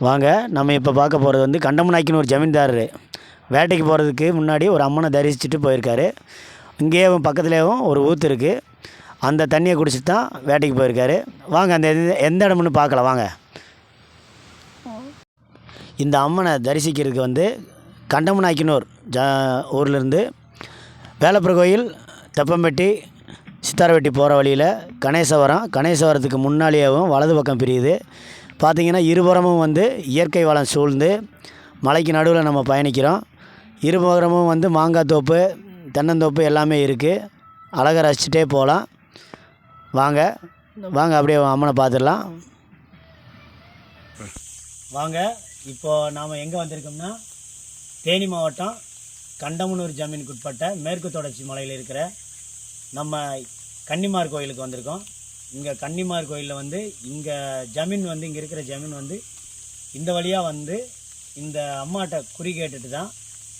வாங்க, நம்ம இப்போ பார்க்க போகிறது வந்து கண்டமநாய்க்குன்னு ஒரு ஜமீன்தார் வேட்டைக்கு போகிறதுக்கு முன்னாடி ஒரு அம்மனை தரிசிச்சுட்டு போயிருக்காரு. இங்கேயே பக்கத்துலேயும் ஒரு ஊற்று இருக்குது. அந்த தண்ணியை குடிச்சிட்டு தான் வேட்டைக்கு போயிருக்காரு. வாங்க அந்த எந்த இடம்னு பார்க்கலாம் வாங்க. இந்த அம்மனை தரிசிக்கிறதுக்கு வந்து கண்டமநாய்க்குன்னூர் ஊர்லேருந்து வேலப்புற கோயில், தெப்பம்பட்டி, சித்தாரவெட்டி போகிற வழியில் கணேசவரத்துக்கு முன்னாலேயும் வலது பக்கம் பிரியுது. பார்த்திங்கன்னா இருபுறமும் வந்து இயற்கை வளம் சூழ்ந்து மலைக்கு நடுவில் நம்ம பயணிக்கிறோம். இருபுறமும் வந்து மாங்காய் தோப்பு, தென்னந்தோப்பு எல்லாமே இருக்குது. அழகாக ரசிச்சுட்டே போகலாம். வாங்க அப்படியே அம்மனை பார்த்துடலாம் வாங்க. இப்போது நாம் எங்கே வந்திருக்கோம்னா தேனி மாவட்டம் கண்டமனூர் ஜமீனுக்கு உட்பட்ட மேற்கு தொடர்ச்சி மலையில் இருக்கிற நம்ம கன்னிமார் கோயிலுக்கு வந்திருக்கோம். இங்கே கன்னிமார் கோயிலில் வந்து இங்கே இருக்கிற ஜமீன் வந்து இந்த வழியாக வந்து இந்த அம்மாட்ட குறி கேட்டுட்டு தான்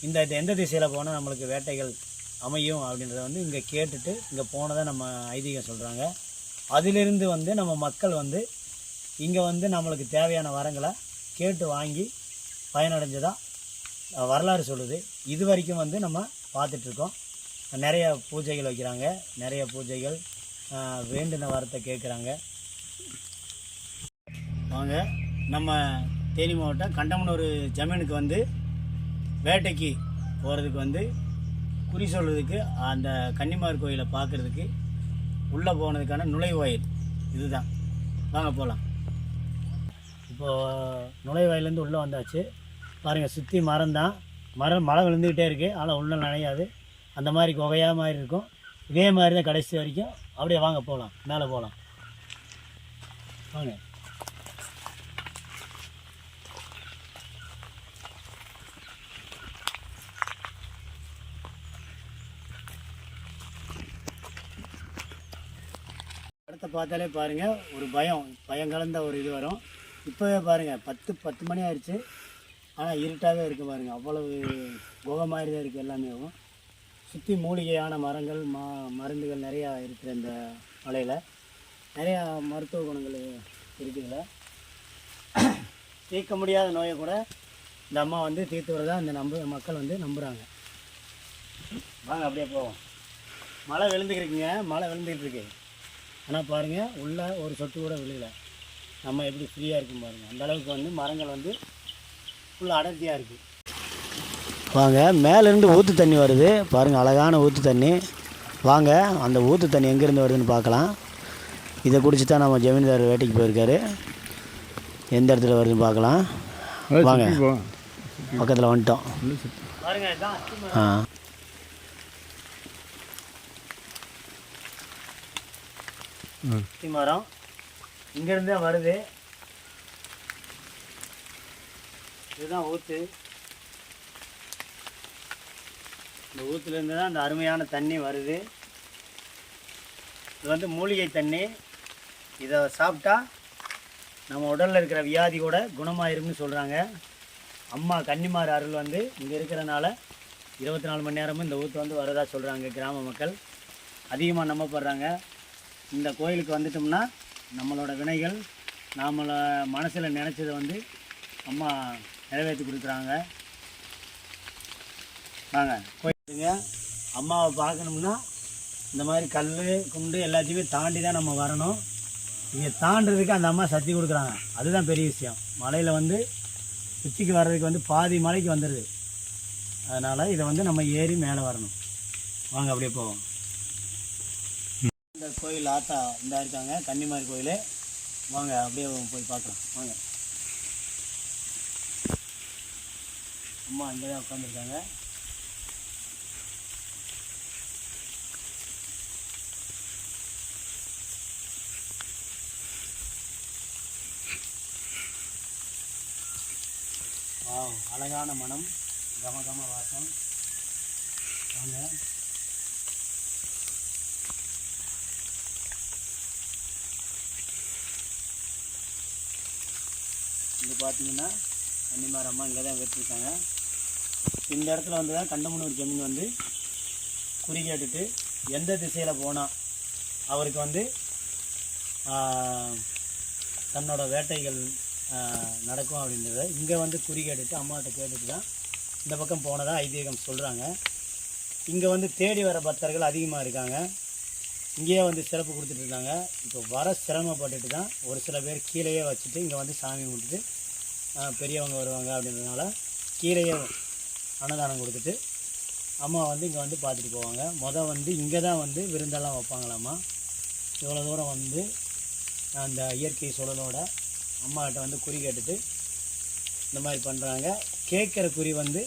இந்த எந்த திசையில் போனால் நம்மளுக்கு வேட்டைகள் அமையும் அப்படின்றத வந்து இங்கே கேட்டுட்டு இங்கே போனதை நம்ம ஐதீகம் சொல்கிறாங்க. அதிலிருந்து வந்து நம்ம மக்கள் வந்து இங்கே வந்து நம்மளுக்கு தேவையான வரங்களை கேட்டு வாங்கி பயனடைஞ்சதாக வரலாறு சொல்லுது. இது வரைக்கும் வந்து நம்ம பார்த்துட்ருக்கோம். நிறைய பூஜைகள் வைக்கிறாங்க, நிறைய பூஜைகள் வேண்டின வரத்தை கேட்குறாங்க. வாங்க, நம்ம தேனி மாவட்டம் கண்டமனூர் ஜமீனுக்கு வந்து வேட்டைக்கு போகிறதுக்கு வந்து குறி சொல்கிறதுக்கு அந்த கன்னிமார் கோயிலை பார்க்குறதுக்கு உள்ளே போனதுக்கான நுழைவாயில் இதுதான். வாங்க போகலாம். இப்போது நுழைவாயிலேருந்து உள்ளே வந்தாச்சு. பாருங்கள், சுற்றி மரம் தான். மழை விழுந்துக்கிட்டே இருக்குது, ஆனால் உள்ளே நனையாது. அந்த மாதிரி குகையாக மாதிரி இருக்கும். இதே மாதிரி தான் கடைசி வரைக்கும். அப்படியே வாங்க போகலாம், மேலே போகலாம் வாங்க. இடத்த பார்த்தாலே பாருங்கள், ஒரு பயம் கலந்த ஒரு இது வரும். இப்போவே பாருங்கள் 10 மணி ஆயிடுச்சு, ஆனால் இருட்டாகவே இருக்குது பாருங்கள். அவ்வளவு குகை மாதிரி தான் இருக்குது எல்லாமே. சுற்றி மூலிகையான மரங்கள், மருந்துகள் நிறையா இருக்கிற இந்த மலையில் நிறையா மருத்துவ குணங்கள் இருக்குதுல்ல. தீர்க்க முடியாத நோயை கூட இந்த அம்மா வந்து தீர்த்து வரதான் இந்த மக்கள் வந்து நம்புகிறாங்க. வாங்க அப்படியே போவோம். மழை விழுந்துக்கிட்டு இருக்கு. ஆனால் பாருங்கள், உள்ளே ஒரு சொட்டு கூட விழுகலை. நம்ம எப்படி ஃப்ரீயாக இருக்கும் பாருங்கள். அந்த அளவுக்கு வந்து மரங்கள் வந்து ஃபுல்லாக அடர்த்தியாக இருக்குது. வாங்க, மேலேருந்து ஊற்று தண்ணி வருது பாருங்கள், அழகான ஊற்று தண்ணி. வாங்க, அந்த ஊற்று தண்ணி எங்கேருந்து வருதுன்னு பார்க்கலாம். இதை குடிச்சு தான் நம்ம ஜமீன்தார் வேட்டைக்கு போயிருக்காரு. எந்த இடத்துல வருதுன்னு பார்க்கலாம். வாங்க, பக்கத்தில் வந்துட்டோம். மரம் இங்கேருந்து தான் வருது. இதுதான் ஊற்று. இந்த ஊற்றுலேருந்து தான் அந்த அருமையான தண்ணி வருது. இது வந்து மூலிகை தண்ணி. இதை சாப்பிட்டா நம்ம உடலில் இருக்கிற வியாதி கூட குணமாயிரும்னு சொல்கிறாங்க. அம்மா கன்னிமார் அருள் வந்து இங்கே இருக்கிறனால 24 மணி நேரமும் இந்த ஊற்று வந்து வரதா சொல்கிறாங்க கிராம மக்கள். அதிகமாக நம்பப்படுறாங்க. இந்த கோயிலுக்கு வந்துட்டோம்னா நம்மளோட வினைகள், நம்மளை மனசில் நினச்சதை வந்து அம்மா நிறைவேற்றி கொடுக்குறாங்க. வாங்க கோயிலுங்க. அம்மாவை பார்க்கணும்னா இந்த மாதிரி கல் குண்டு எல்லாத்தையுமே தாண்டி தான் நம்ம வரணும். இங்கே தாண்டுறதுக்கு அந்த அம்மா சக்தி கொடுக்குறாங்க. அதுதான் பெரிய விஷயம். மலையில் வந்து உச்சிக்கு வர்றதுக்கு வந்து பாதி மலைக்கு வந்துடுது. அதனால் இதை வந்து நம்ம ஏறி மேலே வரணும். வாங்க அப்படியே போவோம். இந்த கோயில் ஆத்தா இந்த இருக்காங்க, கன்னிமார் கோயில். வாங்க அப்படியே போய் பார்க்கலாம். வாங்க, அம்மா இங்கே தான் உட்காந்துருக்காங்க. அழகான மனம், கமகம வாசம். வாங்க, இங்கே பார்த்தீங்கன்னா கன்னிமார் அம்மா இங்கே தான் வச்சுருக்காங்க. இந்த இடத்துல வந்து தான் கண்டமனூர் ஜமீன் வந்து குறி கேட்டுட்டு எந்த திசையில் போனால் அவருக்கு வந்து தன்னோட வேட்டைகள் நடக்கும் அப்படின்றத இங்கே வந்து குறி கேட்டுட்டு அம்மாட்ட கேட்டுட்டு தான் இந்த பக்கம் போனதாக ஐதீகம் சொல்கிறாங்க. இங்கே வந்து தேடி வர பக்தர்கள் அதிகமாக இருக்காங்க. இங்கேயே வந்து சிறப்பு கொடுத்துட்டு இருக்காங்க. இப்போ வர சிரமப்பட்டுட்டு தான் ஒரு சில பேர் கீழேயே வச்சுட்டு இங்கே வந்து சாமி கும்பிட்டுட்டு பெரியவங்க வருவாங்க அப்படின்றதுனால கீழேயே அன்னதானம் கொடுத்துட்டு அம்மா வந்து இங்கே வந்து பார்த்துட்டு போவாங்க. வந்து இங்கே தான் வந்து விருந்தெல்லாம் வைப்பாங்களாம்மா. இவ்வளோ தூரம் வந்து அந்த இயற்கை சூழலோட அம்மாக்கிட்ட வந்து குறி கேட்டுட்டு இந்த மாதிரி பண்ணுறாங்க. கேட்குற குறி வந்து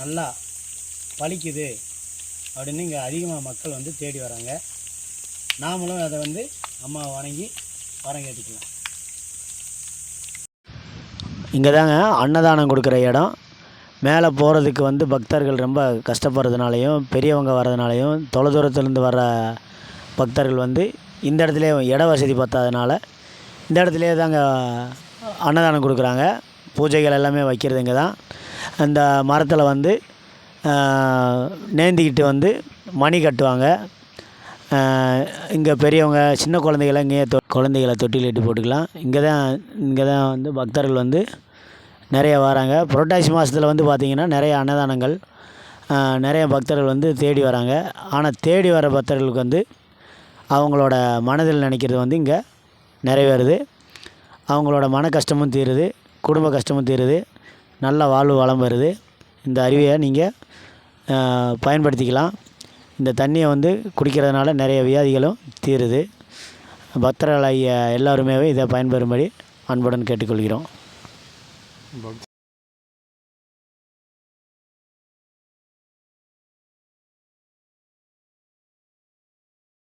நல்லா பலிக்குது அப்படின்னு இங்கே அதிகமாக மக்கள் வந்து தேடி வராங்க. நாமளும் அதை வந்து அம்மாவை வணங்கி வரம் கேட்டுக்கலாம். இங்கே தாங்க அன்னதானம் கொடுக்குற இடம். மேலே போகிறதுக்கு வந்து பக்தர்கள் ரொம்ப கஷ்டப்படுறதுனாலையும் பெரியவங்க வர்றதுனாலையும் தொலைதூரத்துலேருந்து வர்ற பக்தர்கள் வந்து இந்த இடத்துலையே இட வசதி பத்தாதனால இந்த இடத்துலையே தாங்க அன்னதானம் கொடுக்குறாங்க. பூஜைகள் எல்லாமே வைக்கிறது இங்கே தான். அந்த மரத்தில் வந்து நேந்திக்கிட்டு வந்து மணி கட்டுவாங்க. இங்கே பெரியவங்க சின்ன குழந்தைகளை இங்கேயே குழந்தைகளை தொட்டில் கட்டி போட்டுக்கலாம். இங்கே தான் வந்து பக்தர்கள் வந்து நிறைய வராங்க. புரட்டாசி மாதத்தில் வந்து பார்த்திங்கன்னா நிறைய அன்னதானங்கள், நிறைய பக்தர்கள் வந்து தேடி வராங்க. ஆனால் தேடி வர பக்தர்களுக்கு வந்து அவங்களோட மனதில் நினைக்கிறது வந்து இங்கே நிறைவேறுது. அவங்களோட மன கஷ்டமும் தீருது, குடும்ப கஷ்டமும் தீருது, நல்ல வாழ்வு வளம் வருது. இந்த அருவியை நீங்கள் பயன்படுத்திக்கலாம். இந்த தண்ணியை வந்து குடிக்கிறதுனால நிறைய வியாதிகளும் தீருது. பக்தர்கள் எல்லோருமே இதை பயன்பெறும்படி அன்புடன் கேட்டுக்கொள்கிறோம்.